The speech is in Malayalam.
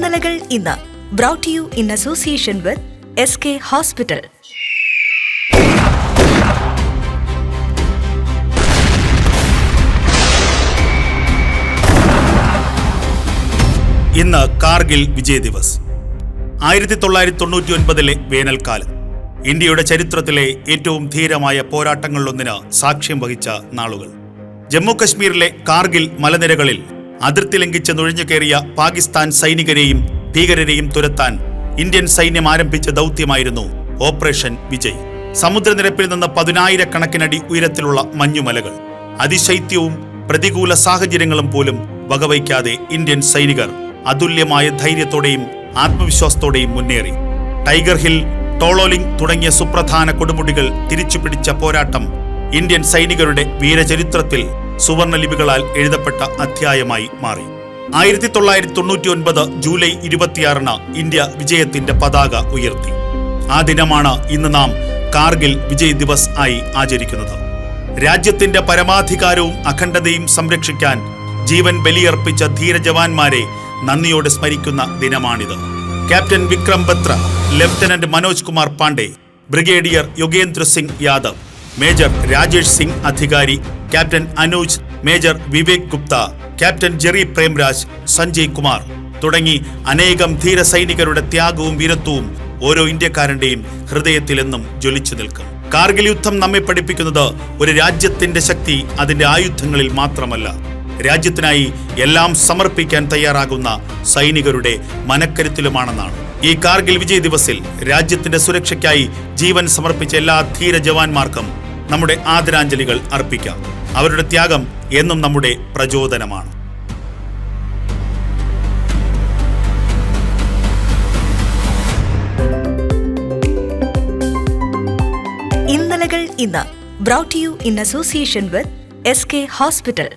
ഇന്നലകൾ ഇന്ന് brought to you in association with SK Hospital. ഇന്ന് കാർഗിൽ വിജയ് ദിവസ്. 1999 വേനൽക്കാലം ഇന്ത്യയുടെ ചരിത്രത്തിലെ ഏറ്റവും ധീരമായ പോരാട്ടങ്ങളിലൊന്നിന് സാക്ഷ്യം വഹിച്ച നാളുകൾ. ജമ്മു കശ്മീരിലെ കാർഗിൽ മലനിരകളിൽ അതിർത്തി ലംഘിച്ച് നുഴഞ്ഞുകയറിയ പാകിസ്ഥാൻ സൈനികരെയും ഭീകരരെയും തുരത്താൻ ഇന്ത്യൻ സൈന്യം ആരംഭിച്ച ദൗത്യമായിരുന്നു ഓപ്പറേഷൻ വിജയ്. സമുദ്രനിരപ്പിൽ നിന്ന് 10,000-കണക്കിനടി ഉയരത്തിലുള്ള മഞ്ഞുമലകൾ, അതിശൈത്യവും പ്രതികൂല സാഹചര്യങ്ങളും പോലും വകവയ്ക്കാതെ ഇന്ത്യൻ സൈനികർ അതുല്യമായ ധൈര്യത്തോടെയും ആത്മവിശ്വാസത്തോടെയും മുന്നേറി. ടൈഗർ ഹിൽ, ടോളോലിംഗ് തുടങ്ങിയ സുപ്രധാന കൊടുമുടികൾ തിരിച്ചുപിടിച്ച പോരാട്ടം ഇന്ത്യൻ സൈനികരുടെ വീരചരിത്രത്തിൽ സുവർണ ലിപികളാൽ എഴുതപ്പെട്ട അധ്യായമായി മാറി. 1999 ജൂലൈ 26 ഇന്ത്യ വിജയത്തിന്റെ പതാക ഉയർത്തി. ആ ദിനമാണ് ഇന്ന് നാം കാർഗിൽ വിജയ് ദിവസ് ആയി ആചരിക്കുന്നത്. രാജ്യത്തിന്റെ പരമാധികാരവും അഖണ്ഡതയും സംരക്ഷിക്കാൻ ജീവൻ ബലിയർപ്പിച്ച ധീരജവാന്മാരെ നന്ദിയോടെ സ്മരിക്കുന്ന ദിനമാണിത്. Captain Vikram Batra, lieutenant Manoj Kumar Pandey, brigadier Yogendra Singh Yadav, major Rajesh Singh Adhikari, captain Anuj, major Vivek Gupta, captain Jerry Premraj, Sanjay Kumar തുടങ്ങി അനേകം ധീര സൈനികരുടെ ത്യാഗവും വീരത്വവും ഓരോ ഇന്ത്യക്കാരന്റെയും ഹൃദയത്തിലെന്നും ജ്വലിച്ചു നിൽക്കും. കാർഗിൽ യുദ്ധം നമ്മെ പഠിപ്പിക്കുന്നത് ഒരു രാജ്യത്തിന്റെ ശക്തി അതിന്റെ ആയുധങ്ങളിൽ മാത്രമല്ല, രാജ്യത്തിനായി എല്ലാം സമർപ്പിക്കാൻ തയ്യാറാകുന്ന സൈനികരുടെ മനക്കരുത്തിലുമാണെന്നാണ്. ഈ കാർഗിൽ വിജയ് ദിവസിൽ രാജ്യത്തിന്റെ സുരക്ഷയ്ക്കായി ജീവൻ സമർപ്പിച്ച എല്ലാ ധീര ജവാന്മാർക്കും നമ്മുടെ ആദരാഞ്ജലികൾ അർപ്പിക്കാം. അവരുടെ ത്യാഗം എന്നും നമ്മുടെ പ്രചോദനമാണ്. ഇന്നലകൾ ഇന്ന് brought to you in association with SK Hospital.